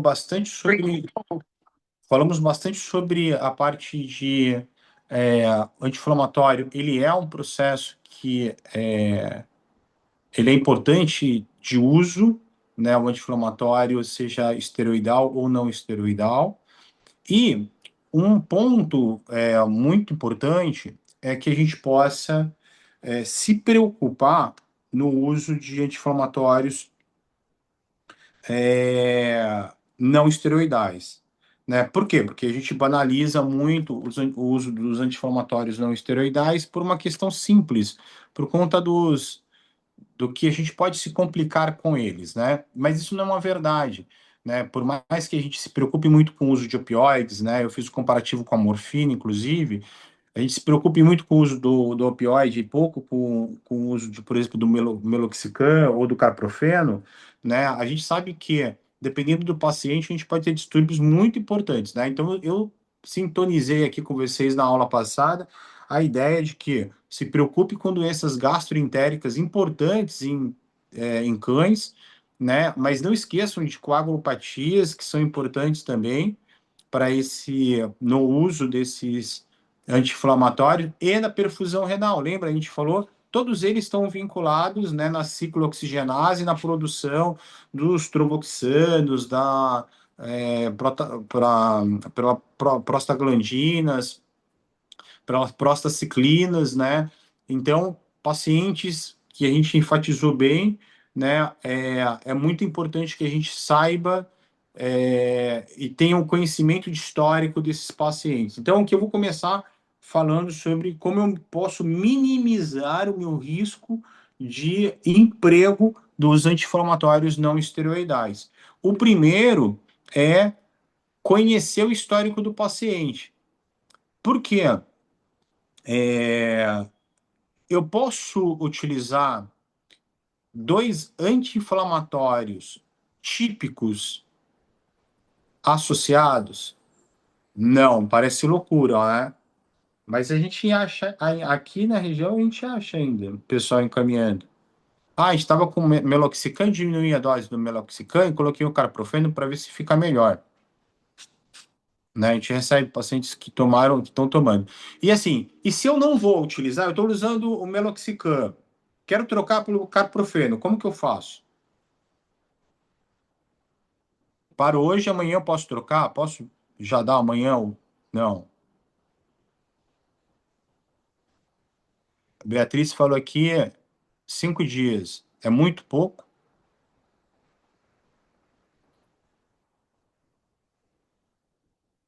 bastante sobre, falamos bastante sobre a parte de anti-inflamatório. Ele é um processo que ele é importante de uso, né? O anti-inflamatório, seja esteroidal ou não esteroidal. E um ponto muito importante é que a gente possa se preocupar no uso de anti-inflamatórios não esteroidais. Né? Por quê? Porque a gente banaliza muito o uso dos anti-inflamatórios não esteroidais por uma questão simples, por conta do que a gente pode se complicar com eles, né? Mas isso não é uma verdade, né? Por mais que a gente se preocupe muito com o uso de opioides, né? Eu fiz o comparativo com a morfina, inclusive, a gente se preocupe muito com o uso do opioide e pouco com o uso, de, por exemplo, do meloxicam ou do carprofeno, né? A gente sabe que, dependendo do paciente, a gente pode ter distúrbios muito importantes, né? Então, eu sintonizei aqui com vocês na aula passada a ideia de que se preocupe com doenças gastroentéricas importantes em cães, né? Mas não esqueçam de coagulopatias, que são importantes também para esse no uso desses anti-inflamatórios e na perfusão renal. Lembra, a gente falou, todos eles estão vinculados, né, na ciclooxigenase, na produção dos tromboxanos, prostaglandinas, pelas prostaciclinas, né? Então, pacientes que a gente enfatizou bem, né? É muito importante que a gente saiba e tenha um conhecimento de histórico desses pacientes. Então, aqui eu vou começar falando sobre como eu posso minimizar o meu risco de emprego dos anti-inflamatórios não esteroidais. O primeiro é conhecer o histórico do paciente. Por quê? É, eu posso utilizar dois anti-inflamatórios típicos associados? Não, parece loucura, né? Mas a gente acha, aqui na região a gente acha ainda, o pessoal encaminhando. Ah, estava com meloxicam, diminuí a dose do meloxicam e coloquei o carprofeno para ver se fica melhor. Né? A gente recebe pacientes que tomaram, que estão tomando. E assim, e se eu não vou utilizar, eu estou usando o meloxicam, quero trocar pelo carprofeno, como que eu faço? Para hoje, amanhã eu posso trocar? Posso já dar amanhã? Não. Beatriz falou aqui 5 dias. É muito pouco.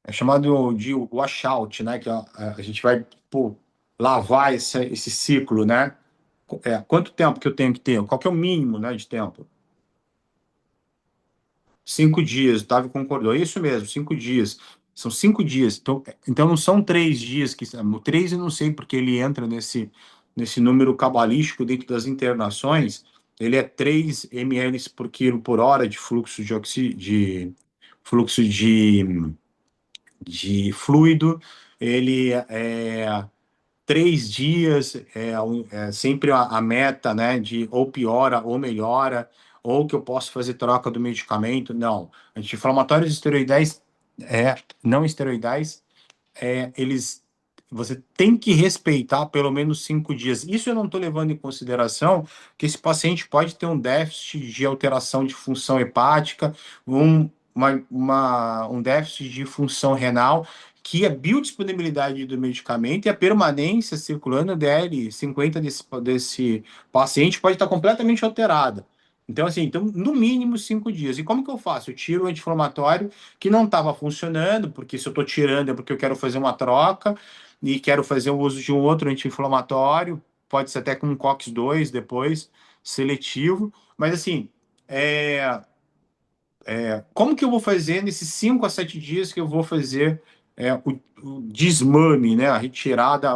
É chamado de washout, né? Que a gente vai pô, lavar esse ciclo, né? Quanto tempo que eu tenho que ter? Qual que é o mínimo, né, de tempo? 5 dias, o Otávio concordou. É isso mesmo, 5 dias. São 5 dias. Então não são 3 dias que. O 3 eu não sei porque ele entra nesse número cabalístico dentro das internações. Ele é 3 ml por quilo por hora de fluxo fluxo de fluido. Ele é 3 dias, é sempre a meta, né, de ou piora ou melhora, ou que eu posso fazer troca do medicamento. Não, anti-inflamatórios esteroidais, não esteroidais, eles, você tem que respeitar pelo menos 5 dias. Isso eu não estou levando em consideração que esse paciente pode ter um déficit de alteração de função hepática, um déficit de função renal, que a biodisponibilidade do medicamento e a permanência circulando dele, 50 desse paciente, pode estar completamente alterada. Então, assim, no mínimo 5 dias. E como que eu faço? Eu tiro o anti-inflamatório que não estava funcionando, porque se eu estou tirando é porque eu quero fazer uma troca e quero fazer o uso de um outro anti-inflamatório, pode ser até com um COX-2 depois, seletivo. Mas, assim, é, como que eu vou fazer nesses 5 a 7 dias que eu vou fazer o desmame, né? A retirada,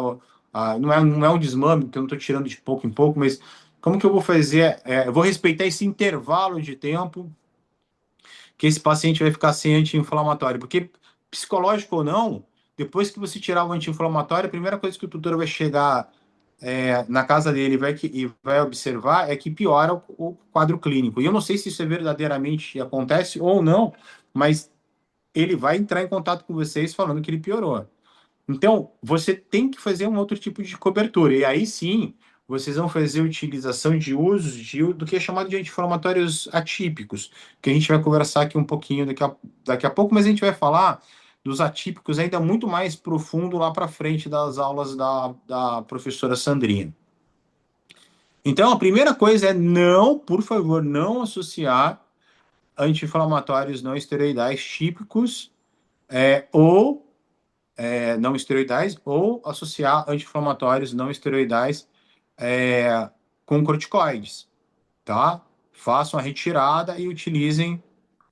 não é um desmame, porque eu não estou tirando de pouco em pouco, mas como que eu vou fazer? Eu vou respeitar esse intervalo de tempo que esse paciente vai ficar sem anti-inflamatório, porque psicológico ou não, depois que você tirar o anti-inflamatório, a primeira coisa que o tutor vai chegar na casa dele e vai observar é que piora o quadro clínico. E eu não sei se isso verdadeiramente acontece ou não, mas ele vai entrar em contato com vocês falando que ele piorou. Então, você tem que fazer um outro tipo de cobertura. E aí sim, vocês vão fazer utilização de usos do que é chamado de anti-inflamatórios atípicos, que a gente vai conversar aqui um pouquinho daqui a pouco, mas a gente vai falar dos atípicos ainda muito mais profundo lá para frente das aulas da professora Sandrina. Então, a primeira coisa é não, por favor, não associar anti-inflamatórios não esteroidais típicos ou não esteroidais ou associar anti-inflamatórios não esteroidais é, com corticoides, tá? Façam a retirada e utilizem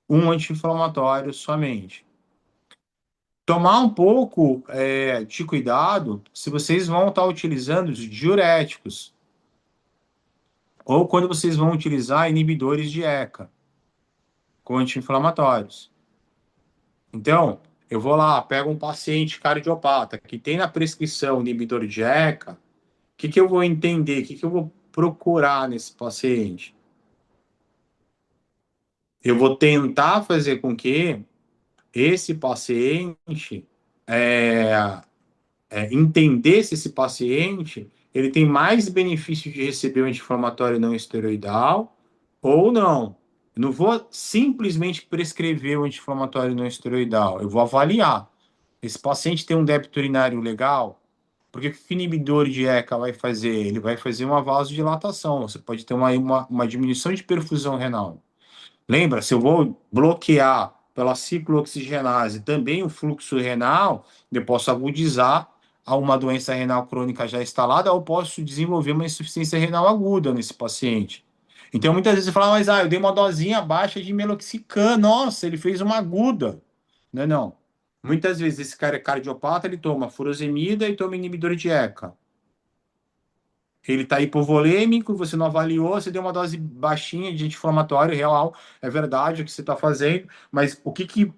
um anti-inflamatório somente. Tomar um pouco de cuidado se vocês vão estar utilizando os diuréticos ou quando vocês vão utilizar inibidores de ECA com anti-inflamatórios. Então, eu vou lá, pego um paciente cardiopata que tem na prescrição inibidor de ECA. Que eu vou entender? O que eu vou procurar nesse paciente? Eu vou tentar fazer com que esse paciente é, entender se esse paciente ele tem mais benefício de receber um anti-inflamatório não esteroidal ou não. Eu não vou simplesmente prescrever o anti-inflamatório não esteroidal. Eu vou avaliar. Esse paciente tem um débito urinário legal? Porque o que o inibidor de ECA vai fazer? Ele vai fazer uma vasodilatação. Você pode ter uma diminuição de perfusão renal. Lembra, se eu vou bloquear pela ciclooxigenase também o fluxo renal, eu posso agudizar a uma doença renal crônica já instalada ou posso desenvolver uma insuficiência renal aguda nesse paciente. Então, muitas vezes você fala, mas eu dei uma dosinha baixa de meloxicam, nossa, ele fez uma aguda. Não, não. Muitas vezes esse cara é cardiopata, ele toma furosemida e toma inibidor de ECA. Ele está hipovolêmico, você não avaliou, você deu uma dose baixinha de anti-inflamatório real, é verdade o que você está fazendo, mas o que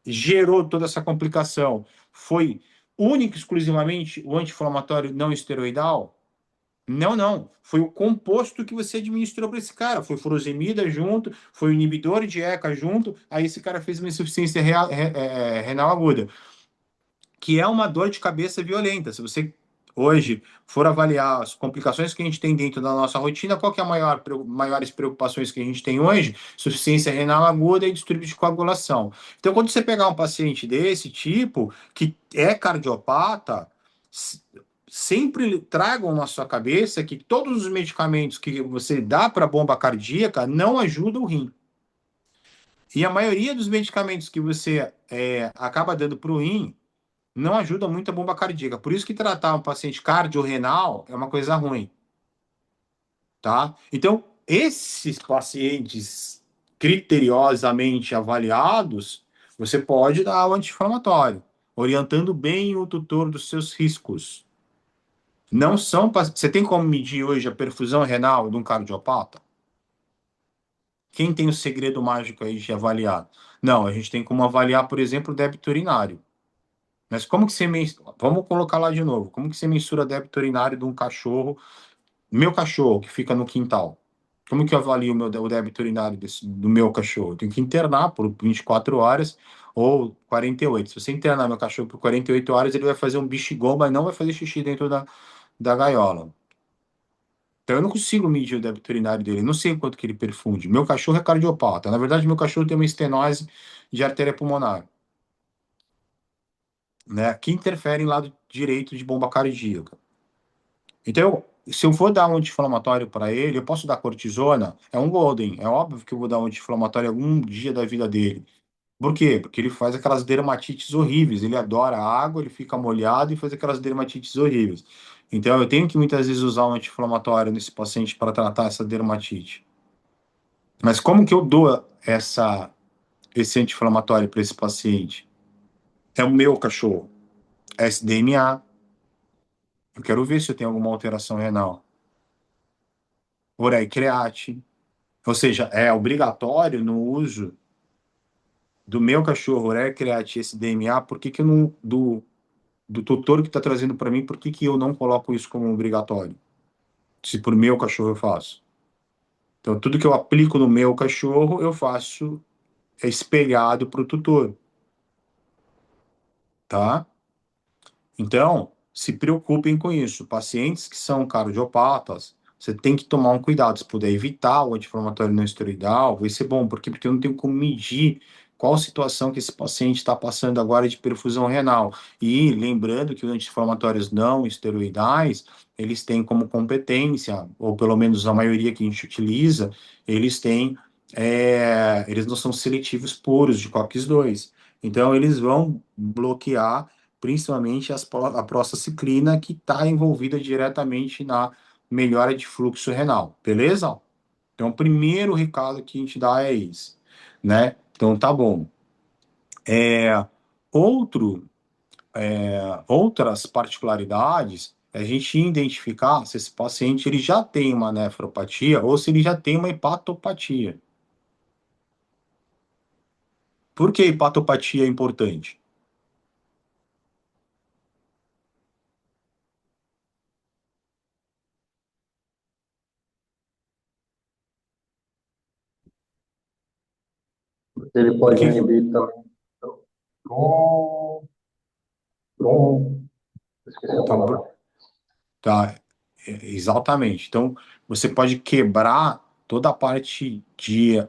gerou toda essa complicação? Foi único e exclusivamente o anti-inflamatório não esteroidal? Não, não. Foi o composto que você administrou para esse cara. Foi furosemida junto, foi o inibidor de ECA junto, aí esse cara fez uma insuficiência renal aguda, que é uma dor de cabeça violenta. Se você hoje for avaliar as complicações que a gente tem dentro da nossa rotina, qual que é a maiores preocupações que a gente tem hoje? Suficiência renal aguda e distúrbio de coagulação. Então, quando você pegar um paciente desse tipo, que é cardiopata, sempre tragam na sua cabeça que todos os medicamentos que você dá para bomba cardíaca não ajudam o rim. E a maioria dos medicamentos que você acaba dando para o rim não ajuda muito a bomba cardíaca. Por isso que tratar um paciente cardiorrenal é uma coisa ruim, tá? Então, esses pacientes criteriosamente avaliados, você pode dar o anti-inflamatório, orientando bem o tutor dos seus riscos. Não são. Você tem como medir hoje a perfusão renal de um cardiopata? Quem tem o segredo mágico aí de avaliar? Não, a gente tem como avaliar, por exemplo, o débito urinário. Mas como que você mensura? Vamos colocar lá de novo. Como que você mensura débito urinário de um cachorro? Meu cachorro que fica no quintal. Como que eu avalio o débito urinário do meu cachorro? Eu tenho que internar por 24 horas ou 48. Se você internar meu cachorro por 48 horas, ele vai fazer um bexigol, mas não vai fazer xixi dentro da gaiola. Então eu não consigo medir o débito urinário dele. Não sei quanto que ele perfunde. Meu cachorro é cardiopata. Na verdade, meu cachorro tem uma estenose de artéria pulmonar, né? Que interfere em lado direito de bomba cardíaca. Então, se eu for dar um anti-inflamatório para ele, eu posso dar cortisona? É um golden. É óbvio que eu vou dar um anti-inflamatório algum dia da vida dele. Por quê? Porque ele faz aquelas dermatites horríveis. Ele adora água, ele fica molhado e faz aquelas dermatites horríveis. Então, eu tenho que muitas vezes usar um anti-inflamatório nesse paciente para tratar essa dermatite. Mas como que eu dou esse anti-inflamatório para esse paciente? É o meu cachorro. SDMA. Eu quero ver se eu tenho alguma alteração renal. Ureia-create. Ou seja, é obrigatório no uso do meu cachorro ureia-create esse DMA, por que que eu não dou? do tutor que está trazendo para mim, por que que eu não coloco isso como obrigatório? Se por meu cachorro eu faço. Então, tudo que eu aplico no meu cachorro, eu faço espelhado para o tutor, tá? Então, se preocupem com isso. Pacientes que são cardiopatas, você tem que tomar um cuidado. Se puder evitar o anti-inflamatório não esteroidal, vai ser bom. Por quê? Porque eu não tenho como medir qual situação que esse paciente está passando agora de perfusão renal. E lembrando que os anti-inflamatórios não esteroidais, eles têm como competência, ou pelo menos a maioria que a gente utiliza, eles têm, eles não são seletivos puros de COX-2. Então, eles vão bloquear principalmente a prostaciclina, que está envolvida diretamente na melhora de fluxo renal, beleza? Então, o primeiro recado que a gente dá é esse, né? Então, tá bom. Outro, outras particularidades é a gente identificar se esse paciente ele já tem uma nefropatia ou se ele já tem uma hepatopatia. Por que hepatopatia é importante? Ele pode Porque, inibir também. Trom, trom, esqueci a então, palavra. tá, exatamente. Então, você pode quebrar toda a parte de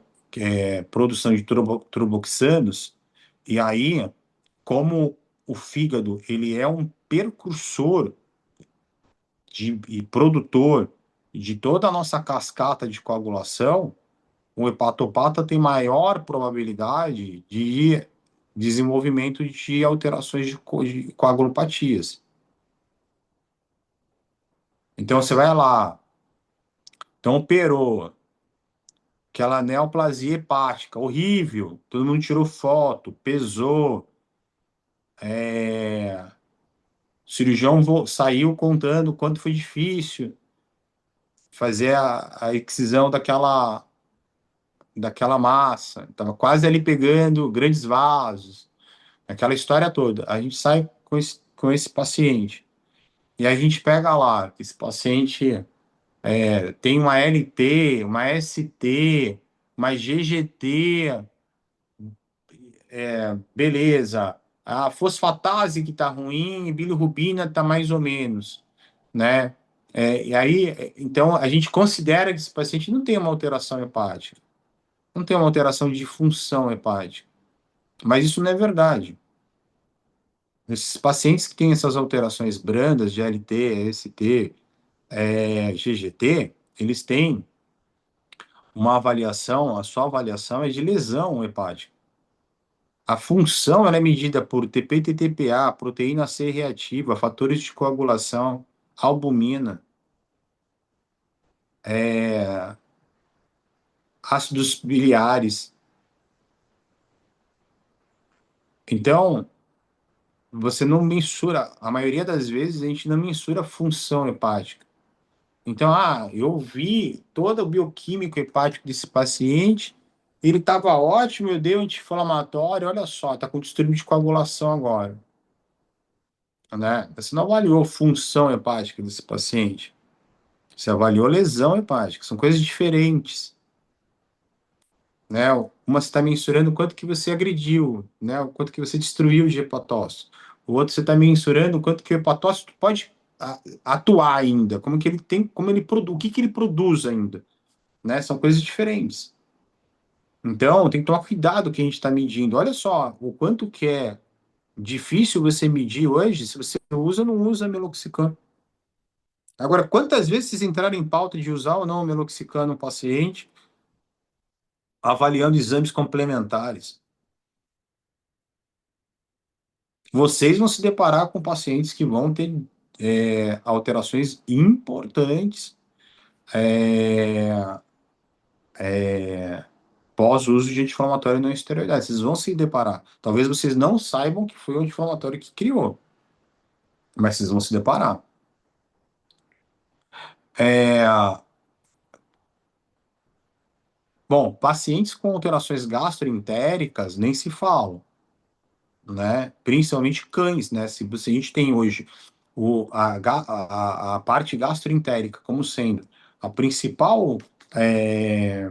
produção de turboxanos, e aí, como o fígado ele é um precursor e produtor de toda a nossa cascata de coagulação, o hepatopata tem maior probabilidade de desenvolvimento de alterações de coagulopatias. Então, você vai lá, então operou, aquela neoplasia hepática, horrível. Todo mundo tirou foto, pesou. O cirurgião saiu contando quanto foi difícil fazer a excisão daquela massa. Estava quase ali pegando grandes vasos, aquela história toda. A gente sai com esse paciente. E a gente pega lá, esse paciente tem uma LT, uma ST, uma GGT, beleza. A fosfatase que está ruim, bilirrubina está mais ou menos, né? E aí, então, a gente considera que esse paciente não tem uma alteração hepática, não tem uma alteração de função hepática. Mas isso não é verdade. Esses pacientes que têm essas alterações brandas de LT, ST, GGT, eles têm uma avaliação, a sua avaliação é de lesão hepática. A função ela é medida por TP e TTPA, proteína C reativa, fatores de coagulação, albumina, ácidos biliares. Então, você não mensura, a maioria das vezes a gente não mensura a função hepática. Então, eu vi todo o bioquímico hepático desse paciente, ele estava ótimo, eu dei um anti-inflamatório, olha só, está com distúrbio de coagulação agora, né? Você não avaliou a função hepática desse paciente. Você avaliou lesão hepática, são coisas diferentes, né? Uma você está mensurando o quanto que você agrediu, né? O quanto que você destruiu de hepatócito. O outro você está mensurando o quanto que o hepatócito pode atuar ainda, como que ele tem, como ele produz, o que que ele produz ainda, né? São coisas diferentes. Então, tem que tomar cuidado com o que a gente está medindo. Olha só o quanto que é difícil você medir hoje se você usa ou não usa meloxicam. Agora, quantas vezes vocês entraram em pauta de usar ou não meloxicam no paciente, avaliando exames complementares? Vocês vão se deparar com pacientes que vão ter alterações importantes é, pós-uso de anti-inflamatório não esteroidal. Vocês vão se deparar. Talvez vocês não saibam que foi o anti-inflamatório que criou, mas vocês vão se deparar. É, bom, pacientes com alterações gastroentéricas nem se falam, né? Principalmente cães, né? Se a gente tem hoje a parte gastroentérica como sendo a principal, é,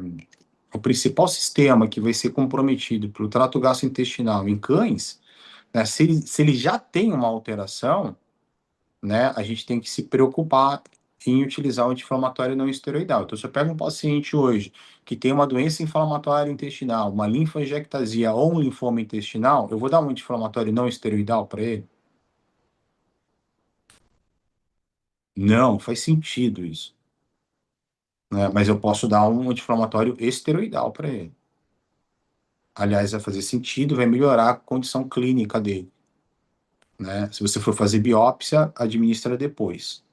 o principal sistema que vai ser comprometido pelo trato gastrointestinal em cães, né? Se ele já tem uma alteração, né? A gente tem que se preocupar em utilizar o anti-inflamatório não esteroidal. Então, se eu pego um paciente hoje que tem uma doença inflamatória intestinal, uma linfangiectasia ou um linfoma intestinal, eu vou dar um anti-inflamatório não esteroidal para ele? Não, faz sentido isso, né? Mas eu posso dar um anti-inflamatório esteroidal para ele. Aliás, vai fazer sentido, vai melhorar a condição clínica dele, né? Se você for fazer biópsia, administra depois,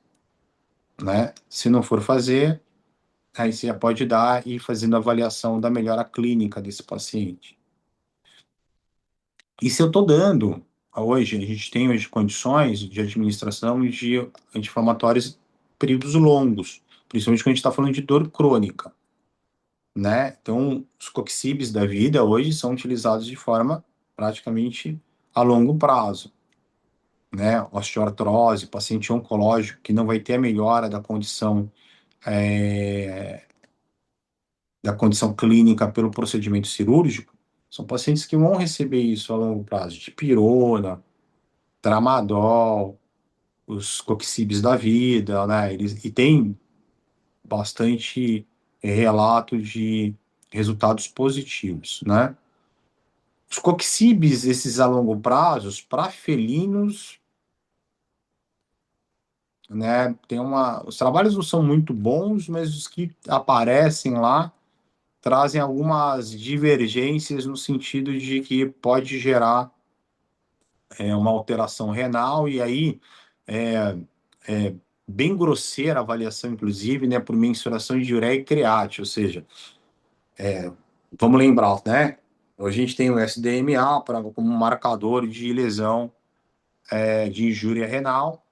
né? Se não for fazer, aí você já pode dar e ir fazendo avaliação da melhora clínica desse paciente. E se eu estou dando, hoje, a gente tem hoje condições de administração de anti-inflamatórios períodos longos, principalmente quando a gente está falando de dor crônica, né? Então, os coxibes da vida hoje são utilizados de forma praticamente a longo prazo, né? Osteoartrose, paciente oncológico que não vai ter a melhora da condição clínica pelo procedimento cirúrgico, são pacientes que vão receber isso a longo prazo, de pirona, tramadol, os coxibes da vida, né? E tem bastante relato de resultados positivos, né? Os coxibes, esses a longo prazo, para felinos, né? Os trabalhos não são muito bons, mas os que aparecem lá trazem algumas divergências no sentido de que pode gerar uma alteração renal, e aí é, é bem grosseira a avaliação, inclusive, né, por mensuração de ureia e creatinina, ou seja, vamos lembrar, né? Hoje a gente tem o SDMA como um marcador de lesão de injúria renal,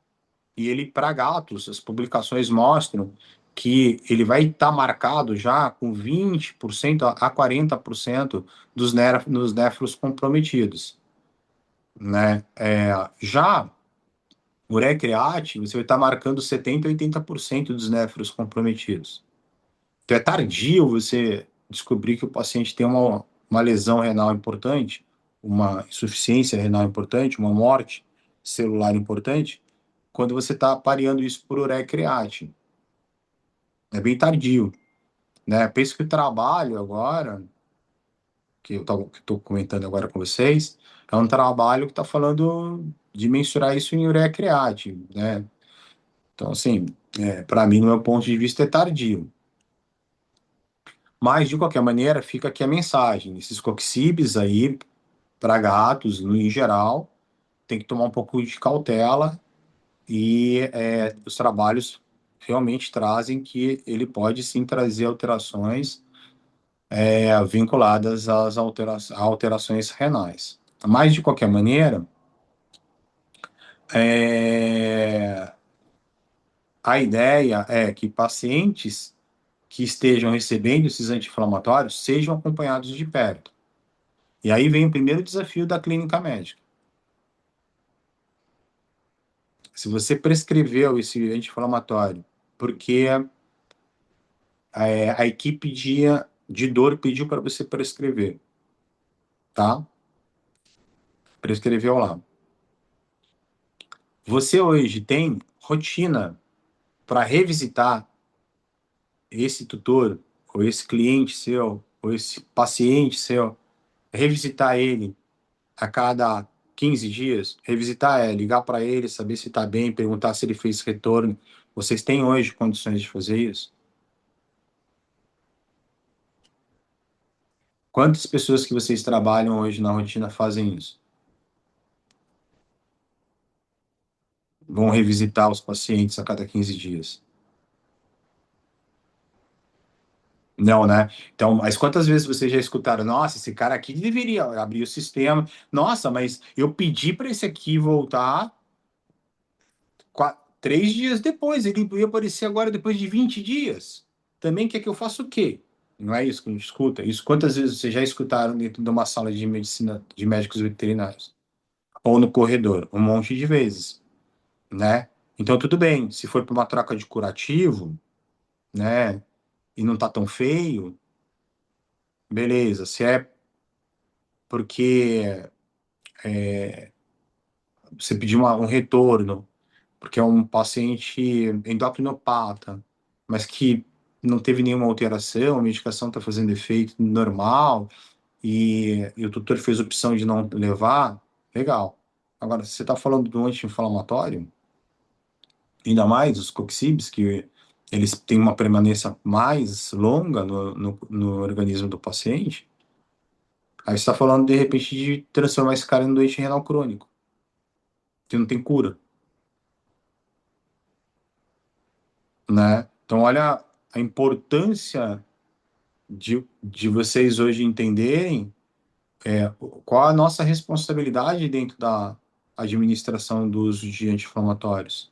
e ele, para gatos, as publicações mostram que ele vai estar marcado já com 20% a 40% dos néfros comprometidos, né? Já ureia creatinina, você vai estar marcando 70% a 80% dos néfros comprometidos. Então é tardio você descobrir que o paciente tem uma lesão renal importante, uma insuficiência renal importante, uma morte celular importante, quando você está pareando isso por ureia creatinina. É bem tardio, né? Penso que o trabalho agora, que eu estou comentando agora com vocês, é um trabalho que está falando de mensurar isso em ureia creatinina, né? Então, assim, para mim, no meu ponto de vista, é tardio. Mas, de qualquer maneira, fica aqui a mensagem. Esses coxibes aí, para gatos, em geral, tem que tomar um pouco de cautela e os trabalhos realmente trazem que ele pode sim trazer alterações vinculadas a alterações renais. Mas, de qualquer maneira, é, a ideia é que pacientes que estejam recebendo esses anti-inflamatórios sejam acompanhados de perto. E aí vem o primeiro desafio da clínica médica. Se você prescreveu esse anti-inflamatório porque a equipe de dor pediu para você prescrever, tá? Prescreveu lá. Você hoje tem rotina para revisitar esse tutor, ou esse cliente seu, ou esse paciente seu, revisitar ele a cada 15 dias, revisitar ligar para ele, saber se está bem, perguntar se ele fez retorno. Vocês têm hoje condições de fazer isso? Quantas pessoas que vocês trabalham hoje na rotina fazem isso? Vão revisitar os pacientes a cada 15 dias? Não, né? Então, mas quantas vezes vocês já escutaram? Nossa, esse cara aqui deveria abrir o sistema. Nossa, mas eu pedi para esse aqui voltar 3 dias depois. Ele ia aparecer agora depois de 20 dias. Também quer que eu faça o quê? Não é isso que a gente escuta? Isso quantas vezes vocês já escutaram dentro de uma sala de medicina de médicos veterinários? ou no corredor, um monte de vezes, né? Então, tudo bem, se for para uma troca de curativo, né, e não tá tão feio, beleza. Se é porque você pediu um retorno, porque é um paciente endocrinopata, mas que não teve nenhuma alteração, a medicação está fazendo efeito normal, e o tutor fez opção de não levar, legal. Agora, se você está falando do anti-inflamatório, ainda mais os coxibs, que eles têm uma permanência mais longa no organismo do paciente, aí você está falando, de repente, de transformar esse cara em doente renal crônico, que não tem cura, né? Então, olha a importância de vocês hoje entenderem qual a nossa responsabilidade dentro da administração do uso de anti-inflamatórios.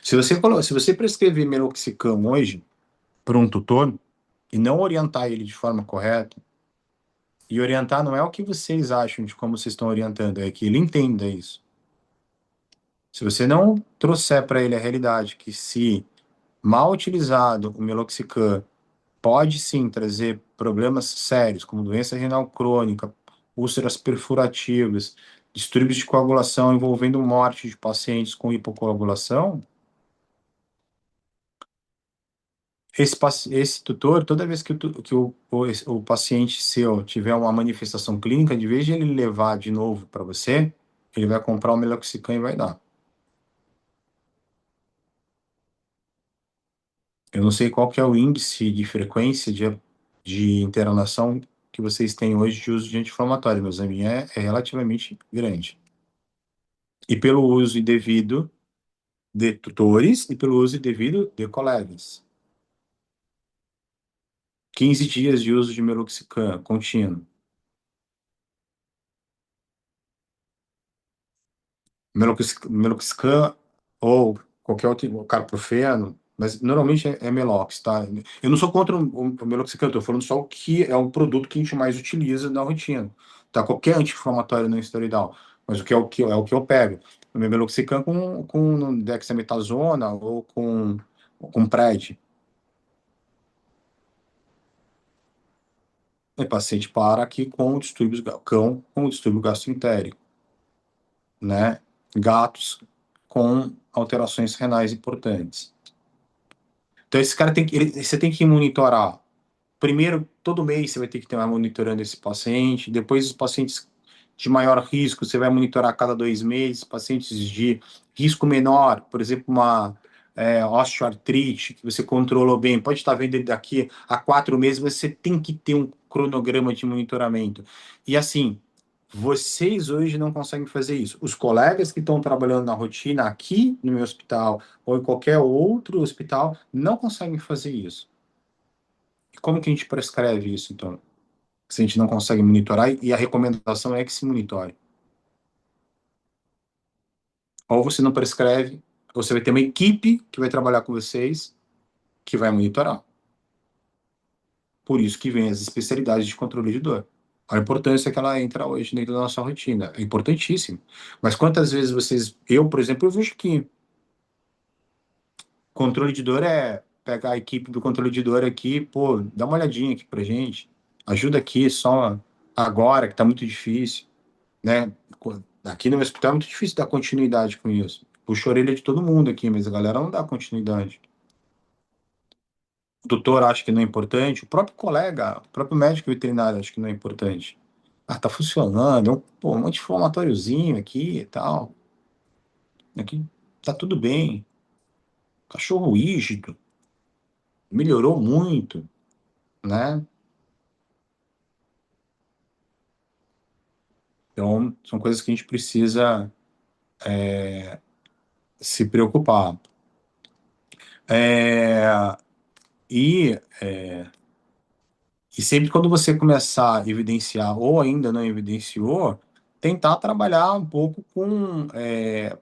Se você prescrever meloxicam hoje para um tutor e não orientar ele de forma correta, e orientar não é o que vocês acham de como vocês estão orientando, é que ele entenda isso. Se você não trouxer para ele a realidade que se mal utilizado o meloxicam pode sim trazer problemas sérios, como doença renal crônica, úlceras perfurativas, distúrbios de coagulação envolvendo morte de pacientes com hipocoagulação, esse tutor, toda vez que o paciente seu tiver uma manifestação clínica, de vez de ele levar de novo para você, ele vai comprar o meloxicam e vai dar. Eu não sei qual que é o índice de frequência de internação que vocês têm hoje de uso de anti-inflamatório, mas a minha é relativamente grande. E pelo uso indevido de tutores e pelo uso indevido de colegas. 15 dias de uso de meloxicam contínuo. Meloxicam ou qualquer outro carprofeno, mas normalmente é Melox, tá? Eu não sou contra o meloxicam, estou falando só o que é o produto que a gente mais utiliza na rotina, tá? Qualquer anti-inflamatório não esteroidal, mas o que eu pego. O meu meloxicam com dexametasona ou com Pred. É paciente para aqui com distúrbios, cão com distúrbio gastroentérico, né? Gatos com alterações renais importantes. Então, esse cara você tem que monitorar. Primeiro, todo mês você vai ter que estar monitorando esse paciente. Depois, os pacientes de maior risco, você vai monitorar a cada 2 meses. Pacientes de risco menor, por exemplo, uma osteoartrite, que você controlou bem, pode estar vendo ele daqui a 4 meses, você tem que ter um cronograma de monitoramento. E assim, vocês hoje não conseguem fazer isso. Os colegas que estão trabalhando na rotina aqui no meu hospital ou em qualquer outro hospital não conseguem fazer isso. E como que a gente prescreve isso, então? Se a gente não consegue monitorar, e a recomendação é que se monitore. Ou você não prescreve, ou você vai ter uma equipe que vai trabalhar com vocês, que vai monitorar. Por isso que vem as especialidades de controle de dor. A importância que ela entra hoje dentro da nossa rotina. É importantíssimo. Mas quantas vezes eu, por exemplo, eu vejo que controle de dor é pegar a equipe do controle de dor aqui, pô, dá uma olhadinha aqui pra gente. Ajuda aqui só agora, que tá muito difícil, né? Aqui no meu hospital é muito difícil dar continuidade com isso. Puxa a orelha de todo mundo aqui, mas a galera não dá continuidade. O doutor acha que não é importante, o próprio colega, o próprio médico veterinário acha que não é importante. Ah, tá funcionando, pô, um anti-inflamatóriozinho aqui e tal. Aqui tá tudo bem. Cachorro rígido, melhorou muito, né? Então, são coisas que a gente precisa se preocupar. É, e, e sempre quando você começar a evidenciar ou ainda não evidenciou, tentar trabalhar um pouco com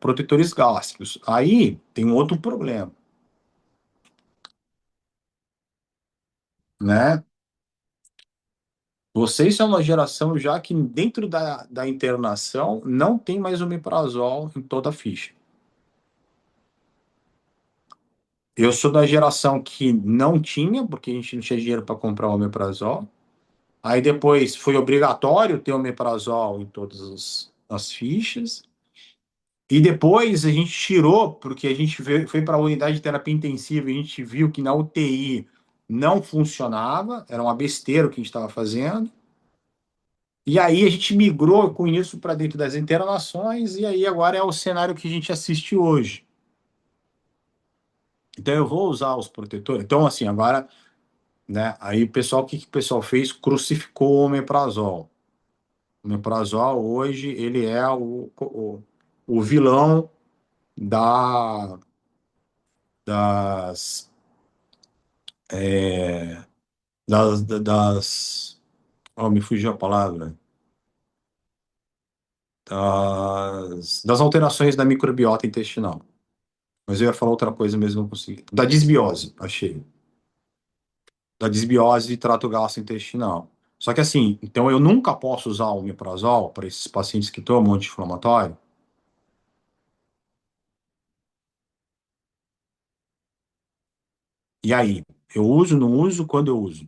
protetores gástricos. Aí tem um outro problema, né? Vocês são uma geração já que dentro da internação não tem mais omeprazol em toda a ficha. Eu sou da geração que não tinha, porque a gente não tinha dinheiro para comprar omeprazol. Aí depois foi obrigatório ter omeprazol em todas as fichas. E depois a gente tirou, porque a gente foi para a unidade de terapia intensiva e a gente viu que na UTI não funcionava, era uma besteira o que a gente estava fazendo. E aí a gente migrou com isso para dentro das internações, e aí agora é o cenário que a gente assiste hoje. Então eu vou usar os protetores. Então, assim, agora, né? Aí o pessoal, o que, que o pessoal fez? Crucificou o omeprazol. O omeprazol hoje ele é o vilão da, das, das. Oh, me fugiu a palavra. Das alterações da microbiota intestinal. Mas eu ia falar outra coisa mesmo, não consegui. Da disbiose, achei. Da disbiose de trato gastrointestinal. Só que assim, então eu nunca posso usar o omeprazol para esses pacientes que tomam anti-inflamatório. E aí? Eu uso, não uso? Quando eu uso?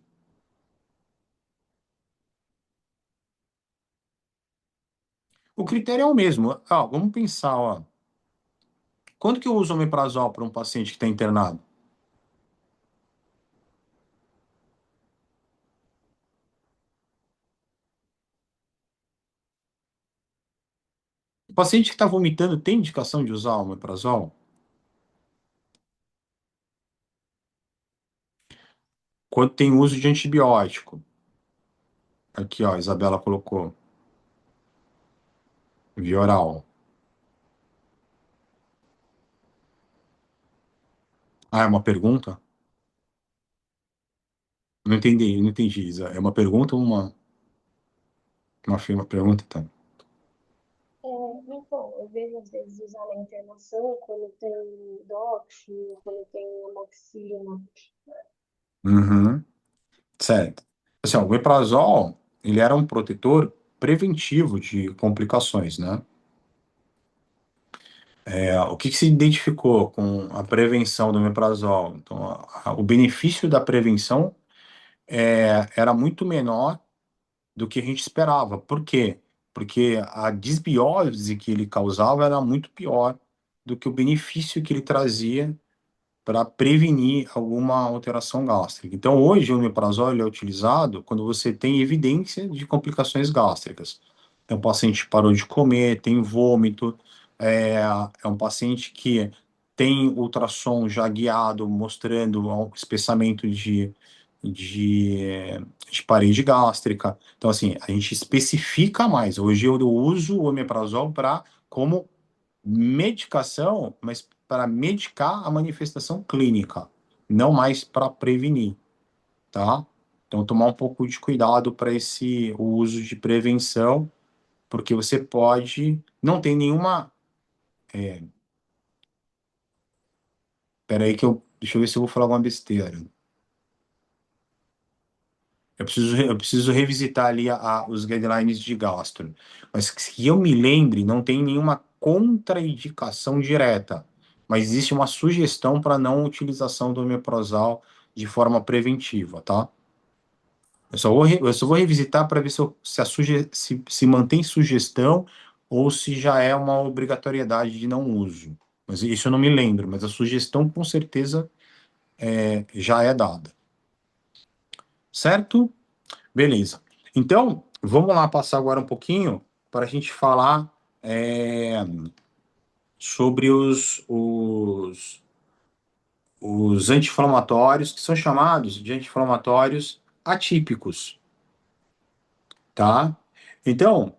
O critério é o mesmo. Ah, vamos pensar, ó. Quando que eu uso omeprazol para um paciente que está internado? O paciente que está vomitando tem indicação de usar omeprazol? Quando tem uso de antibiótico? Aqui, ó, a Isabela colocou. Via oral. Ah, é uma pergunta? Não entendi, não entendi, Isa. É uma pergunta ou uma pergunta? Tá. É, então, eu vejo às vezes usar na internação quando tem doxy, quando tem amoxicilina. Uhum. Certo. Assim, ó, o omeprazol, ele era um protetor preventivo de complicações, né? O que que se identificou com a prevenção do omeprazol? Então, o benefício da prevenção era muito menor do que a gente esperava. Por quê? Porque a desbiose que ele causava era muito pior do que o benefício que ele trazia para prevenir alguma alteração gástrica. Então, hoje, o omeprazol ele é utilizado quando você tem evidência de complicações gástricas. Então, o paciente parou de comer, tem vômito, é um paciente que tem ultrassom já guiado, mostrando um espessamento de, de parede gástrica. Então, assim, a gente especifica mais. Hoje eu uso o omeprazol para como medicação, mas para medicar a manifestação clínica, não mais para prevenir, tá? Então, tomar um pouco de cuidado para esse o uso de prevenção, porque você pode, não tem nenhuma, peraí que deixa eu ver se eu vou falar alguma besteira. Eu preciso revisitar ali os guidelines de gastro. Mas que eu me lembre, não tem nenhuma contraindicação direta. Mas existe uma sugestão para não utilização do omeprazol de forma preventiva, tá? Eu só vou revisitar para ver se mantém sugestão ou se já é uma obrigatoriedade de não uso. Mas isso eu não me lembro, mas a sugestão com certeza já é dada. Certo? Beleza. Então, vamos lá passar agora um pouquinho para a gente falar sobre os anti-inflamatórios, que são chamados de anti-inflamatórios atípicos, tá? Então,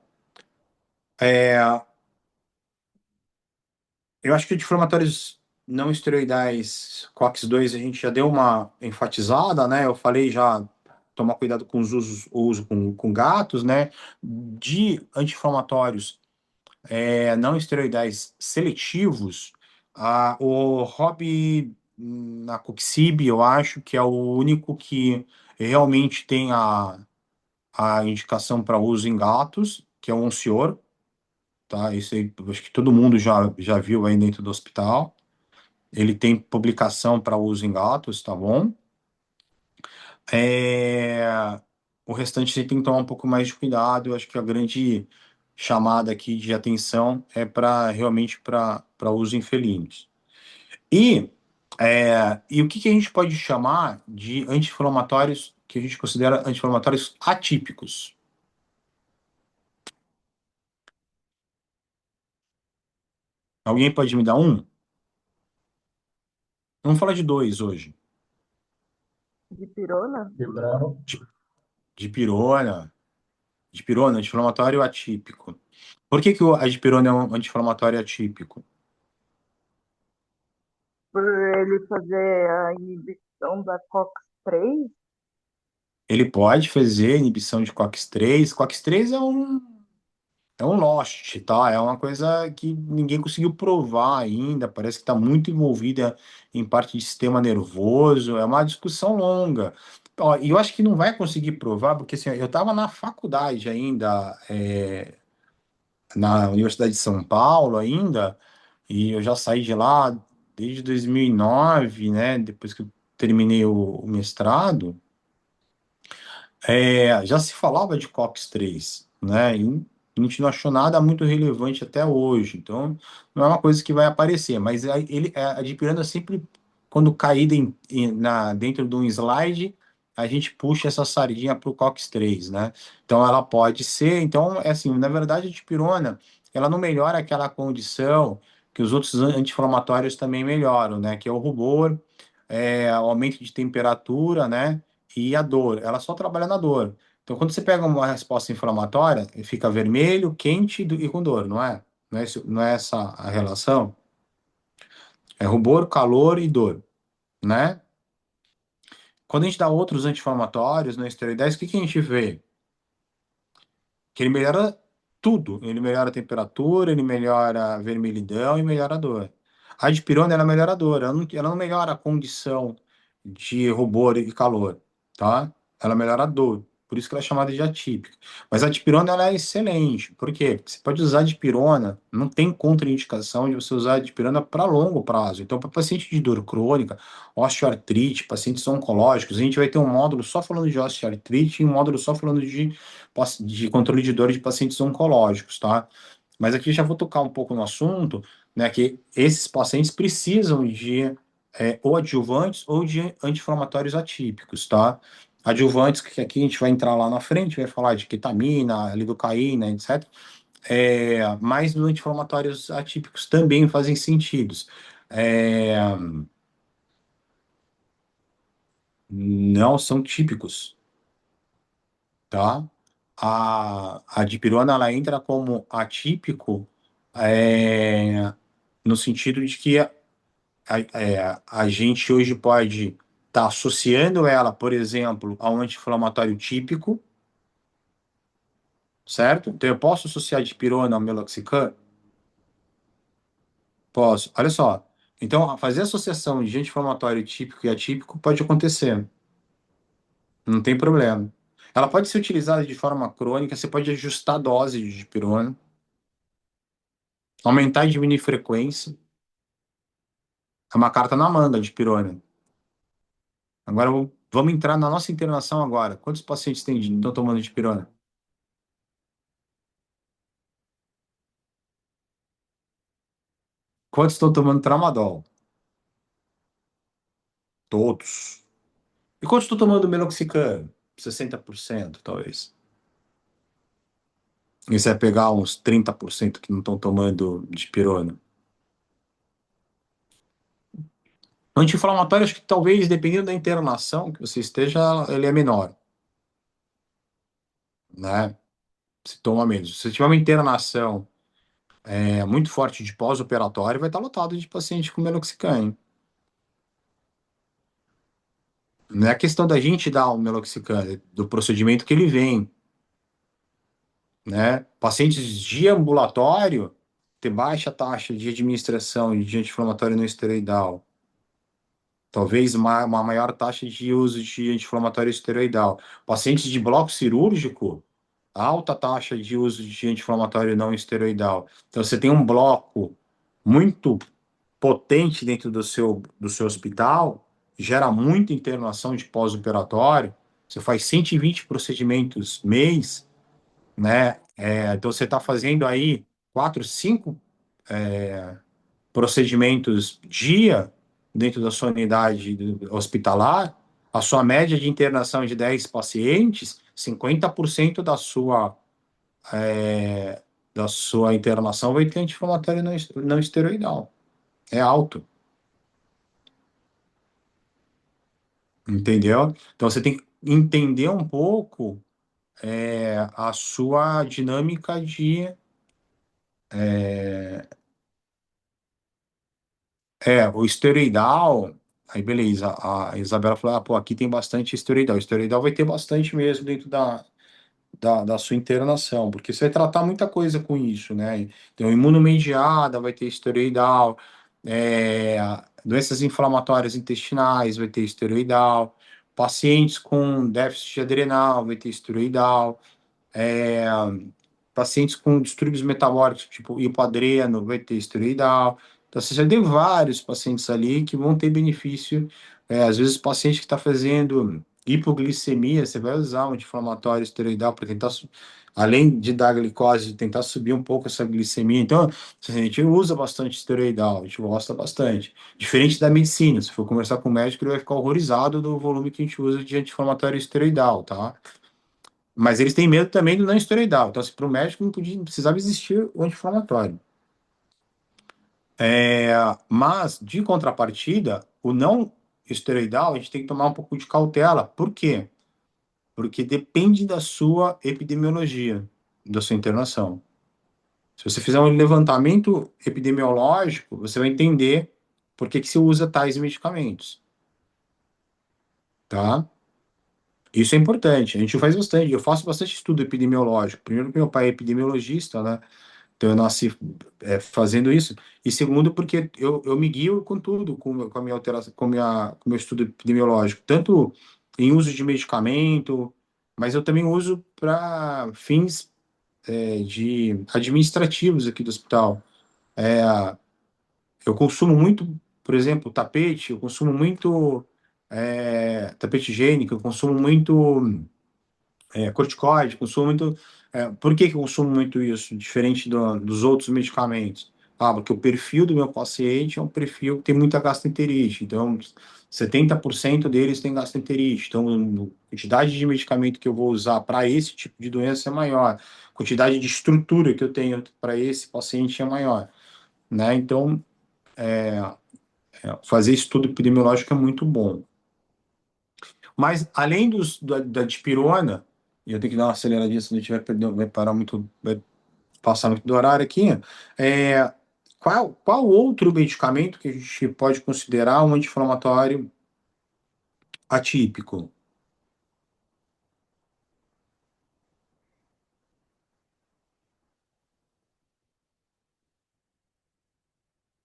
eu acho que anti-inflamatórios não esteroidais, COX-2, a gente já deu uma enfatizada, né? Eu falei já tomar cuidado com o uso com gatos, né? De anti-inflamatórios não esteroidais seletivos, o Rob Nacoxib, eu acho que é o único que realmente tem a indicação para uso em gatos, que é o Oncior, tá? Isso aí, eu acho que todo mundo já viu aí dentro do hospital. Ele tem publicação para uso em gatos, tá bom? É, o restante você tem que tomar um pouco mais de cuidado. Eu acho que a grande chamada aqui de atenção é para realmente para uso em felinos. E, e o que, que a gente pode chamar de anti-inflamatórios que a gente considera anti-inflamatórios atípicos? Alguém pode me dar um? Vamos falar de dois hoje. Dipirona? Vibrando. De pirona, anti-inflamatório atípico. Por que, que a dipirona é um anti-inflamatório atípico? Por ele fazer a inibição da COX-3? Ele pode fazer inibição de COX-3. COX-3 é um lost, tá? É uma coisa que ninguém conseguiu provar ainda. Parece que está muito envolvida em parte de sistema nervoso. É uma discussão longa. Ó, e eu acho que não vai conseguir provar, porque assim, eu estava na faculdade ainda, na Universidade de São Paulo ainda, e eu já saí de lá desde 2009, né? Depois que eu terminei o mestrado. Já se falava de COX-3, né? E a gente não achou nada muito relevante até hoje. Então, não é uma coisa que vai aparecer. Mas a dipirona sempre, quando cair dentro de um slide, a gente puxa essa sardinha para o COX-3, né? Então, ela pode ser. Então, é assim, na verdade, a dipirona, ela não melhora aquela condição que os outros anti-inflamatórios também melhoram, né? Que é o rubor, o aumento de temperatura, né? E a dor, ela só trabalha na dor. Então, quando você pega uma resposta inflamatória, ele fica vermelho, quente e com dor, não é? Não é essa a relação? É rubor, calor e dor, né? Quando a gente dá outros anti-inflamatórios, não esteroidais, o que que a gente vê? Que ele melhora tudo. Ele melhora a temperatura, ele melhora a vermelhidão e melhora a dor. A dipirona, ela melhora a dor, ela não melhora a condição de rubor e calor, tá? Ela melhora a dor. Por isso que ela é chamada de atípica. Mas a dipirona, ela é excelente. Por quê? Porque você pode usar a dipirona, não tem contraindicação de você usar a dipirona para longo prazo. Então, para paciente de dor crônica, osteoartrite, pacientes oncológicos, a gente vai ter um módulo só falando de osteoartrite e um módulo só falando de controle de dor de pacientes oncológicos, tá? Mas aqui já vou tocar um pouco no assunto, né, que esses pacientes precisam de ou adjuvantes ou de anti-inflamatórios atípicos, tá? Adjuvantes, que aqui a gente vai entrar lá na frente, vai falar de ketamina, lidocaína, etc. Mas os anti-inflamatórios atípicos também fazem sentido. É, não são típicos, tá? A dipirona, ela entra como atípico, no sentido de que a gente hoje pode estar associando ela, por exemplo, a um anti-inflamatório típico, certo? Então eu posso associar a dipirona ao meloxicam? Posso. Olha só. Então, fazer associação de anti-inflamatório típico e atípico pode acontecer. Não tem problema. Ela pode ser utilizada de forma crônica, você pode ajustar a dose de dipirona, aumentar e diminuir frequência. É uma carta na manga de dipirona. Agora vamos entrar na nossa internação agora. Quantos pacientes estão tomando dipirona? Quantos estão tomando tramadol? Todos. E quantos estão tomando meloxicam? 60%, talvez. E você vai pegar uns 30% que não estão tomando dipirona. Anti-inflamatório, acho que talvez, dependendo da internação que você esteja, ele é menor, né? Se toma menos. Se tiver uma internação muito forte de pós-operatório, vai estar lotado de paciente com meloxicam, hein? Não é questão da gente dar o meloxicam, é do procedimento que ele vem, né? Pacientes de ambulatório ter baixa taxa de administração de anti-inflamatório não esteroidal, talvez uma maior taxa de uso de anti-inflamatório esteroidal. Pacientes de bloco cirúrgico, alta taxa de uso de anti-inflamatório não esteroidal. Então, você tem um bloco muito potente dentro do seu hospital, gera muita internação de pós-operatório, você faz 120 procedimentos mês, né? Então, você está fazendo aí 4, 5 procedimentos dia dentro da sua unidade hospitalar, a sua média de internação de 10 pacientes, 50% da sua internação vai ter anti-inflamatório não esteroidal. É alto, entendeu? Então você tem que entender um pouco a sua dinâmica o esteroidal. Aí beleza, a Isabela falou, pô, aqui tem bastante esteroidal. O esteroidal vai ter bastante mesmo dentro da sua internação, porque você vai tratar muita coisa com isso, né? Então, imunomediada vai ter esteroidal, é, doenças inflamatórias intestinais vai ter esteroidal, pacientes com déficit adrenal vai ter esteroidal, é, pacientes com distúrbios metabólicos, tipo hipoadreno, vai ter esteroidal. Então, você já tem vários pacientes ali que vão ter benefício. Às vezes, o paciente que está fazendo hipoglicemia, você vai usar um anti-inflamatório esteroidal para tentar, além de dar glicose, tentar subir um pouco essa glicemia. Então, assim, a gente usa bastante esteroidal, a gente gosta bastante. Diferente da medicina, se for conversar com o médico, ele vai ficar horrorizado do volume que a gente usa de anti-inflamatório esteroidal, tá? Mas eles têm medo também do não esteroidal. Então, para o médico não precisava existir o anti-inflamatório. Mas, de contrapartida, o não esteroidal, a gente tem que tomar um pouco de cautela. Por quê? Porque depende da sua epidemiologia, da sua internação. Se você fizer um levantamento epidemiológico, você vai entender por que se usa tais medicamentos, tá? Isso é importante. A gente faz bastante. Eu faço bastante estudo epidemiológico. Primeiro, porque meu pai é epidemiologista, né? Então, eu nasci fazendo isso. E segundo, porque eu me guio com tudo, com a minha alteração, com o meu estudo epidemiológico, tanto em uso de medicamento, mas eu também uso para fins de administrativos aqui do hospital. Eu consumo muito, por exemplo, tapete, eu consumo muito tapete higiênico, eu consumo muito corticoide, consumo muito. Por que que eu consumo muito isso, diferente dos outros medicamentos? Porque o perfil do meu paciente é um perfil que tem muita gastroenterite, então 70% deles tem gastroenterite, então a quantidade de medicamento que eu vou usar para esse tipo de doença é maior, a quantidade de estrutura que eu tenho para esse paciente é maior, né? Então, fazer estudo epidemiológico é muito bom. Mas além da dipirona, e eu tenho que dar uma aceleradinha se não tiver perdendo, vai parar muito, vai passar muito do horário aqui. Qual outro medicamento que a gente pode considerar um anti-inflamatório atípico?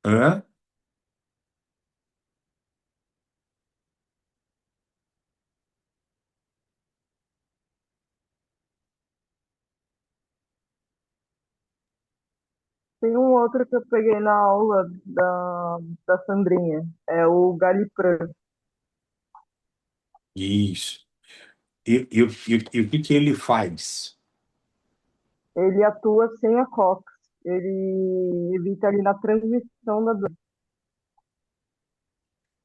Hã? Tem um outro que eu peguei na aula da Sandrinha, é o Galipran. Isso. E o que que ele faz? Ele atua sem a COX, ele evita ali na transmissão da doença.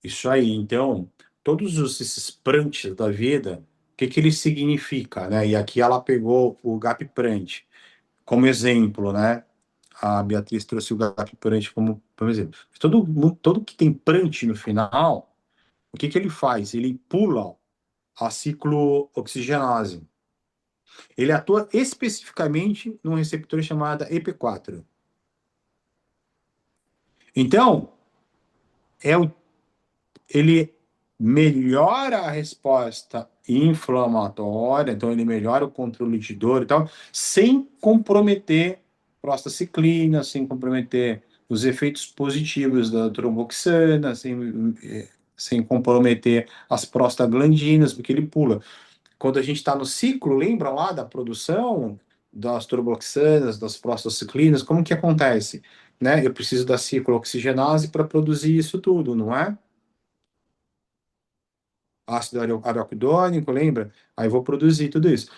Isso aí. Então, todos esses prantes da vida, o que que ele significa, né? E aqui ela pegou o Gapiprant como exemplo, né? A Beatriz trouxe o Gapiprant como exemplo. Todo que tem prant no final, o que que ele faz? Ele pula a ciclooxigenase. Ele atua especificamente num receptor chamado EP4. Então, é o, ele melhora a resposta inflamatória, então ele melhora o controle de dor e tal, sem comprometer prostaciclina, sem comprometer os efeitos positivos da tromboxana, sem sem comprometer as prostaglandinas, porque ele pula. Quando a gente está no ciclo, lembra lá da produção das turboxanas, das prostaciclinas, como que acontece? Né? Eu preciso da ciclooxigenase para produzir isso tudo, não é? Ácido araquidônico, lembra? Aí eu vou produzir tudo isso.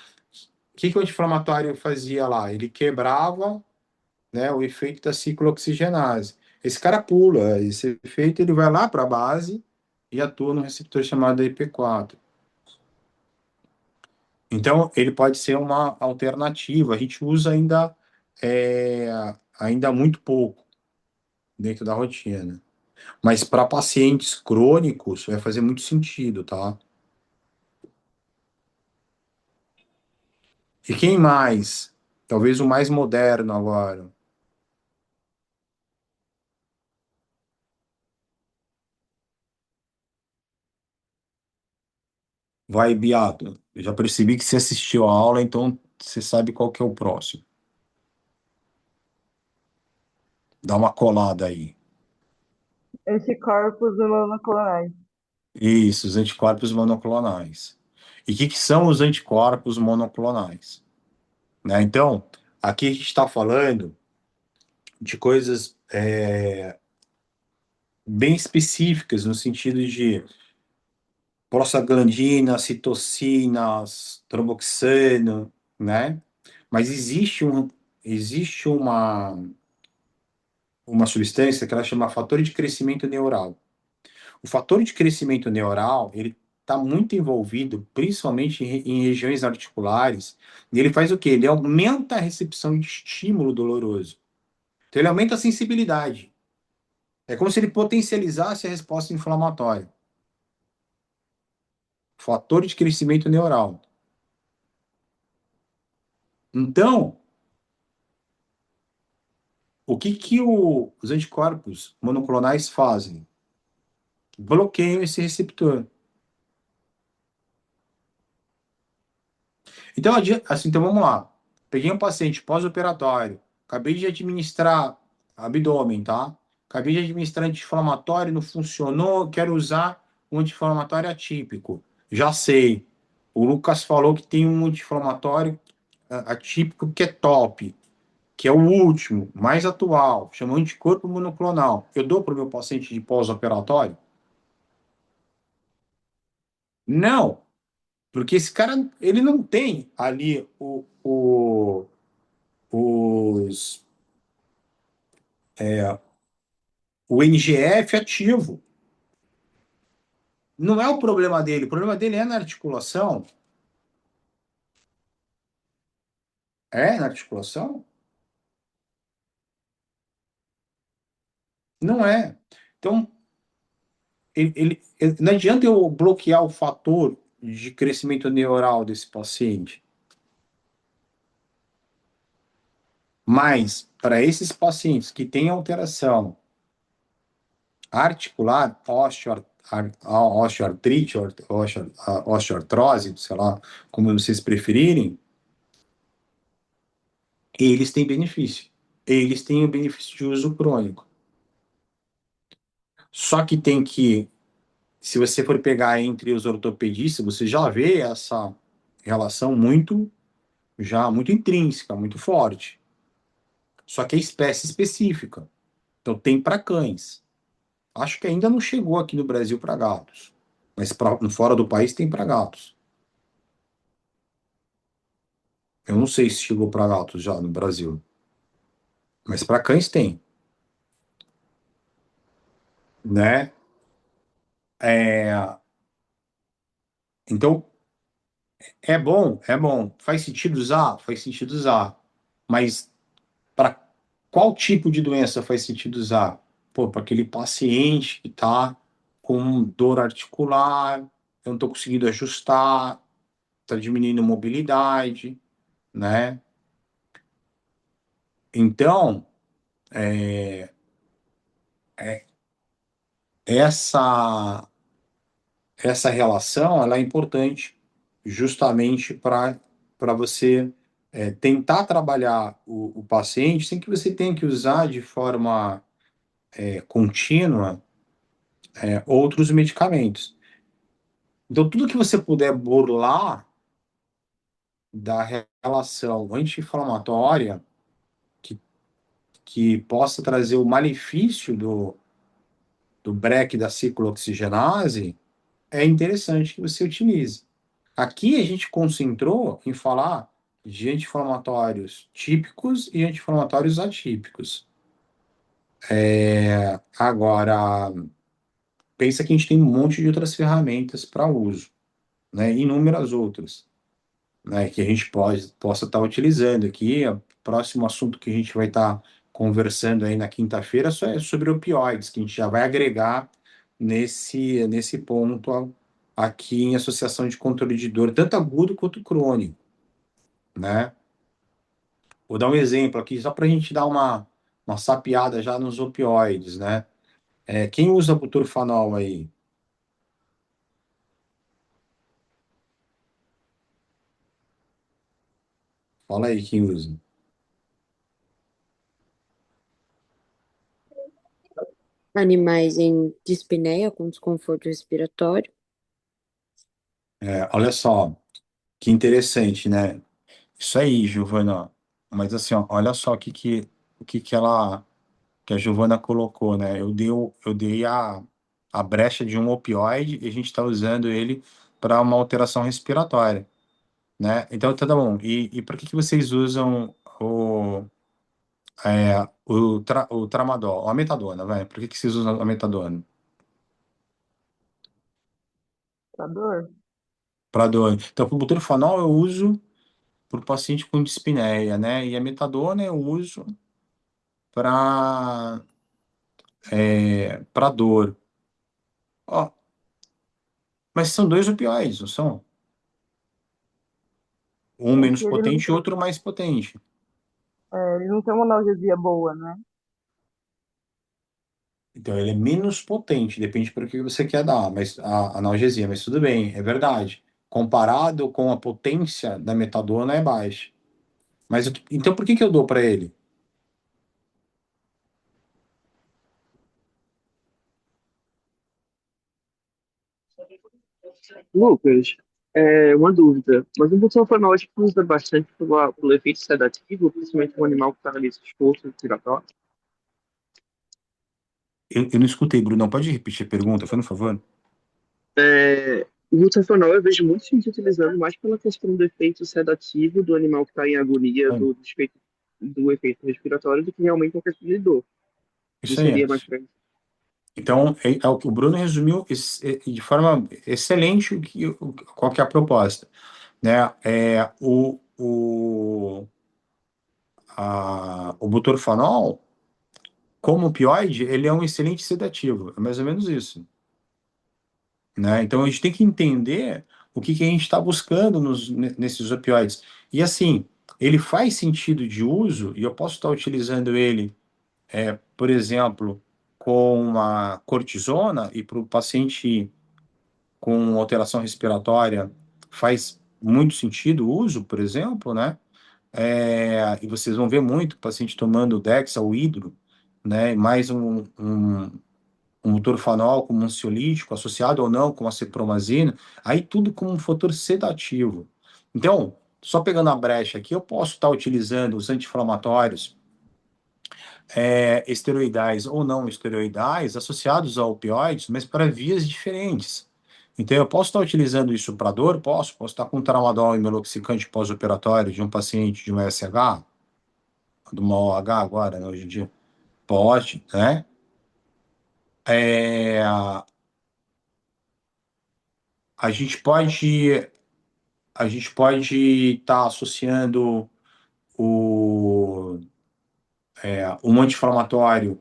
O que o anti-inflamatório fazia lá? Ele quebrava, né, o efeito da ciclooxigenase. Esse cara pula, esse efeito ele vai lá para a base e atua no receptor chamado IP4. Então, ele pode ser uma alternativa. A gente usa é, ainda muito pouco dentro da rotina. Mas para pacientes crônicos vai fazer muito sentido, tá? E quem mais? Talvez o mais moderno agora. Vai, Beato. Eu já percebi que você assistiu a aula, então você sabe qual que é o próximo. Dá uma colada aí. Anticorpos monoclonais. Isso, os anticorpos monoclonais. E o que são os anticorpos monoclonais? Né? Então, aqui a gente está falando de coisas bem específicas, no sentido de prostaglandinas, citocinas, tromboxano, né? Mas existe uma substância que ela chama fator de crescimento neural. O fator de crescimento neural, ele está muito envolvido, principalmente em regiões articulares, e ele faz o quê? Ele aumenta a recepção de estímulo doloroso. Então, ele aumenta a sensibilidade. É como se ele potencializasse a resposta inflamatória. Fator de crescimento neural. Então, o que os anticorpos monoclonais fazem? Bloqueiam esse receptor. Então, assim, então vamos lá. Peguei um paciente pós-operatório, acabei de administrar abdômen, tá? Acabei de administrar anti-inflamatório, não funcionou, quero usar um anti-inflamatório atípico. Já sei. O Lucas falou que tem um anti-inflamatório atípico que é top, que é o último, mais atual, chama anticorpo monoclonal. Eu dou para o meu paciente de pós-operatório? Não, porque esse cara, ele não tem ali os, o NGF ativo. Não é o problema dele, o problema dele é na articulação. É na articulação? Não é. Então, não adianta eu bloquear o fator de crescimento neural desse paciente. Mas, para esses pacientes que têm alteração articular, osteoartrite, osteoartrose, sei lá, como vocês preferirem, eles têm benefício. Eles têm o benefício de uso crônico. Só que tem que, se você for pegar entre os ortopedistas, você já vê essa relação muito intrínseca, muito forte. Só que é espécie específica. Então tem para cães. Acho que ainda não chegou aqui no Brasil para gatos. Mas fora do país tem para gatos. Eu não sei se chegou para gatos já no Brasil. Mas para cães tem, né? É, então, é bom. Faz sentido usar? Faz sentido usar. Mas para qual tipo de doença faz sentido usar? Pô, para aquele paciente que está com dor articular, eu não estou conseguindo ajustar, está diminuindo a mobilidade, né? Então, essa essa relação ela é importante justamente para você tentar trabalhar o paciente sem que você tenha que usar de forma contínua outros medicamentos. Então, tudo que você puder burlar da relação anti-inflamatória que, que possa trazer o malefício do breque da ciclooxigenase, é interessante que você utilize. Aqui a gente concentrou em falar de anti-inflamatórios típicos e anti-inflamatórios atípicos. Agora, pensa que a gente tem um monte de outras ferramentas para uso, né? Inúmeras outras, né? Que a gente possa estar utilizando aqui. O próximo assunto que a gente vai estar conversando aí na quinta-feira só é sobre opioides, que a gente já vai agregar nesse ponto aqui em associação de controle de dor, tanto agudo quanto crônico, né? Vou dar um exemplo aqui, só para a gente dar uma sapiada já nos opioides, né? Quem usa butorfanol aí? Fala aí quem usa. Animais em dispneia com desconforto respiratório. Olha só, que interessante, né? Isso aí, Giovana. Mas assim, ó, olha só que a Giovana colocou, né? Eu dei a brecha de um opioide e a gente está usando ele para uma alteração respiratória, né? Então tá bom. E por que vocês usam o tramadol, a metadona, vai? Por que vocês usam a metadona? Pra dor? Para dor. Então, o butorfanol eu uso para o paciente com dispneia, né? E a metadona eu uso para para dor. Ó, mas são dois opioides, não são? Um É menos que ele não potente e tem, outro mais potente. ele não tem uma analgesia boa, né? Então, ele é menos potente, depende para que você quer dar, mas a analgesia, mas tudo bem, é verdade. Comparado com a potência da metadona, é baixa. Mas então, por que eu dou para ele? Lucas, uma dúvida. Mas o butanol acho que usa bastante pelo efeito sedativo, principalmente um animal que está ali exposto respiratório. Eu não escutei, Bruno. Pode repetir a pergunta, por favor? O butanol eu vejo muito gente utilizando mais pela questão do efeito sedativo do animal que está em agonia, do efeito respiratório, do que realmente a questão de dor. Não Isso aí. seria mais pra isso. Então, é o que o Bruno resumiu de forma excelente qual que é a proposta, né? O butorfanol, como opioide, ele é um excelente sedativo, é mais ou menos isso, né? Então, a gente tem que entender o que a gente está buscando nesses opioides. E assim, ele faz sentido de uso, e eu posso estar utilizando ele, por exemplo, com uma cortisona, e para o paciente com alteração respiratória faz muito sentido o uso, por exemplo, né? E vocês vão ver muito paciente tomando Dexa ou Hidro, né? Mais um butorfanol como ansiolítico, associado ou não com a cepromazina, aí tudo como um fator sedativo. Então, só pegando a brecha aqui, eu posso estar utilizando os anti-inflamatórios esteroidais ou não esteroidais associados a opioides, mas para vias diferentes. Então, eu posso estar utilizando isso para dor? Posso estar com tramadol e meloxicante pós-operatório de um paciente de uma SH, de uma OH agora, né, hoje em dia? Pode, né? É, a gente pode a gente pode estar associando um anti-inflamatório,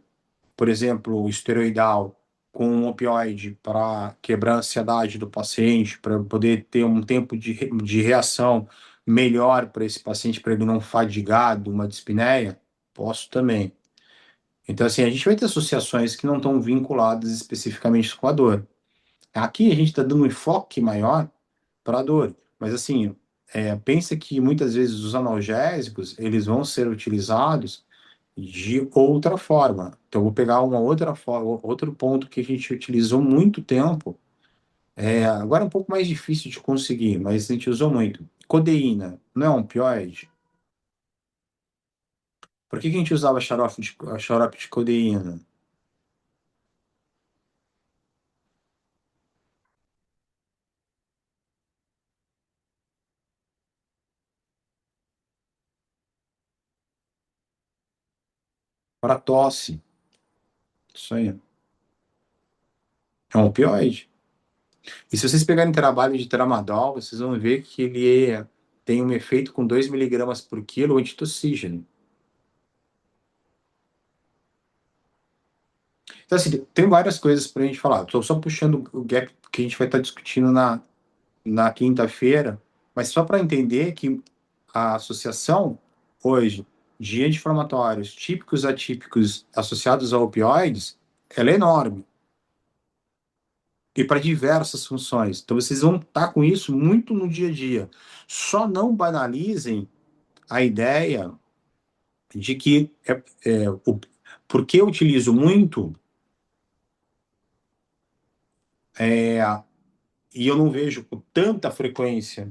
por exemplo, o esteroidal, com um opioide para quebrar a ansiedade do paciente, para poder ter um tempo de reação melhor para esse paciente, para ele não fadigar de uma dispneia? Posso também. Então, assim, a gente vai ter associações que não estão vinculadas especificamente com a dor. Aqui a gente está dando um enfoque maior para a dor, mas assim, pensa que muitas vezes os analgésicos, eles vão ser utilizados de outra forma. Então, eu vou pegar uma outra forma, outro ponto que a gente utilizou muito tempo. Agora é um pouco mais difícil de conseguir, mas a gente usou muito. Codeína, não é um opioide? Por que que a gente usava xarope de codeína? Para tosse. Isso aí. É um opioide. E se vocês pegarem trabalho de tramadol, vocês vão ver que tem um efeito com 2 miligramas por quilo antitussígeno. Então, assim, tem várias coisas para a gente falar. Estou só puxando o gap que a gente vai estar discutindo na quinta-feira, mas só para entender que a associação, hoje, de anti-inflamatórios típicos e atípicos associados a opioides, ela é enorme. E para diversas funções. Então, vocês vão estar com isso muito no dia a dia. Só não banalizem a ideia de que porque eu utilizo muito é, e eu não vejo com tanta frequência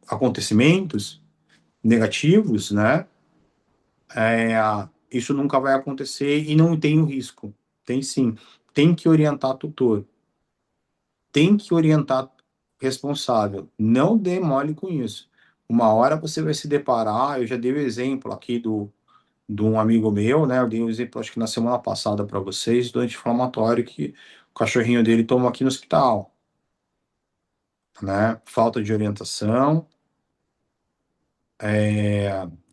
acontecimentos negativos, né? É, isso nunca vai acontecer e não tem o risco. Tem sim. Tem que orientar tutor. Tem que orientar responsável. Não dê mole com isso. Uma hora você vai se deparar. Eu já dei o exemplo aqui de um amigo meu, né? Eu dei um exemplo, acho que na semana passada para vocês, do anti-inflamatório que o cachorrinho dele tomou aqui no hospital, né? Falta de orientação.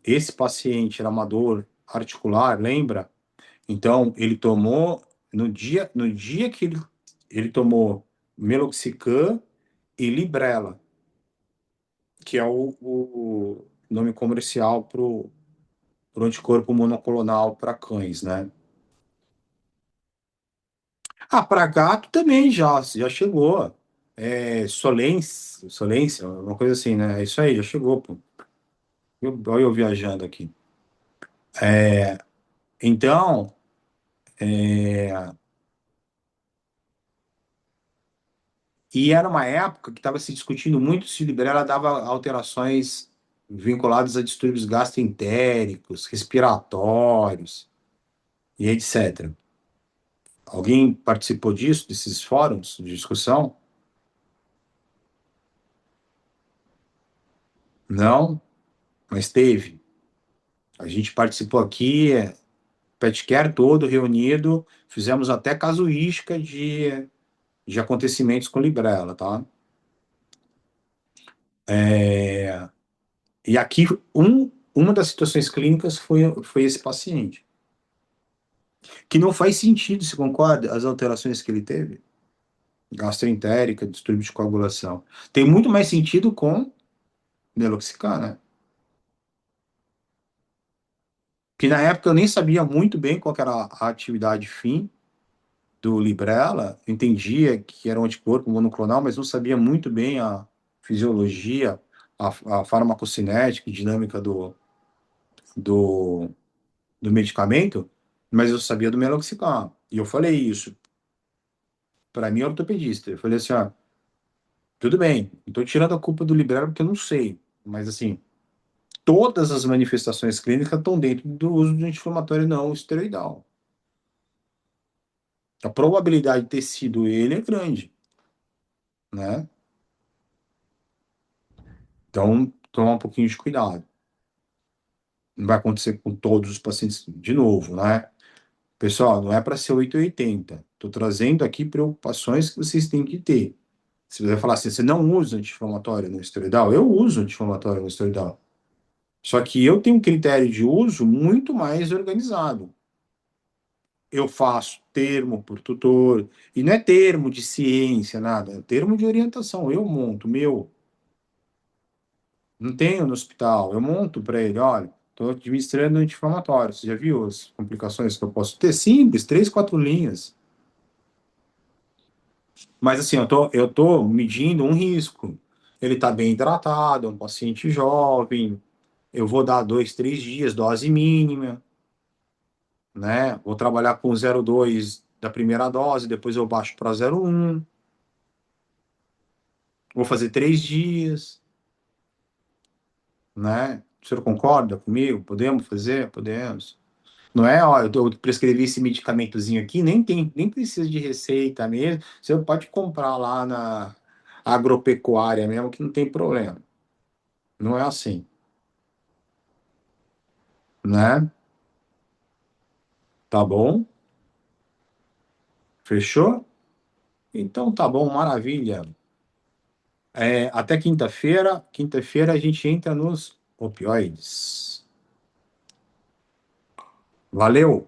Esse paciente era uma dor articular, lembra? Então, ele tomou, no dia que ele tomou meloxicam e Librela, que é o nome comercial para o anticorpo monoclonal para cães, né? Ah, para gato também já chegou. Solência, uma coisa assim, né? É isso aí, já chegou, pô. Olha eu viajando aqui. Então, e era uma época que estava se discutindo muito se o Librela dava alterações vinculadas a distúrbios gastroentéricos, respiratórios e etc. Alguém participou disso, desses fóruns de discussão? Não, mas teve. A gente participou aqui, Petcare todo reunido, fizemos até casuística de acontecimentos com Librela, tá? E aqui, uma das situações clínicas foi esse paciente. Que não faz sentido, se concorda, as alterações que ele teve? Gastroentérica, distúrbio de coagulação. Tem muito mais sentido com meloxicam, né? Que na época eu nem sabia muito bem qual que era a atividade fim do Librela, entendia que era um anticorpo monoclonal, mas não sabia muito bem a fisiologia, a farmacocinética e dinâmica do, do medicamento, mas eu sabia do meloxicam. E eu falei isso para mim, ortopedista. Eu falei assim, ó, tudo bem, não estou tirando a culpa do Librela porque eu não sei, mas assim, todas as manifestações clínicas estão dentro do uso do anti-inflamatório não esteroidal. A probabilidade de ter sido ele é grande, né? Então, tomar um pouquinho de cuidado. Não vai acontecer com todos os pacientes de novo, né? Pessoal, não é para ser 880. Estou trazendo aqui preocupações que vocês têm que ter. Se você falar assim, você não usa anti-inflamatório no esteroidal, eu uso anti-inflamatório no esteroidal. Só que eu tenho um critério de uso muito mais organizado. Eu faço termo por tutor, e não é termo de ciência, nada, é termo de orientação. Eu monto, meu. Não tenho no hospital, eu monto para ele, olha, estou administrando anti-inflamatório. Você já viu as complicações que eu posso ter? Simples, 3, 4 linhas. Mas assim, eu tô medindo um risco. Ele está bem hidratado, é um paciente jovem, eu vou dar 2, 3 dias, dose mínima. né? Vou trabalhar com 0,2 da primeira dose, depois eu baixo para 0,1. Vou fazer 3 dias, né? O senhor concorda comigo? Podemos fazer? Podemos. Não é, ó, eu prescrevi esse medicamentozinho aqui, nem precisa de receita mesmo. Você pode comprar lá na agropecuária mesmo, que não tem problema. Não é assim, né? Tá bom? Fechou? Então tá bom, maravilha. Até quinta-feira. Quinta-feira a gente entra nos opioides. Valeu!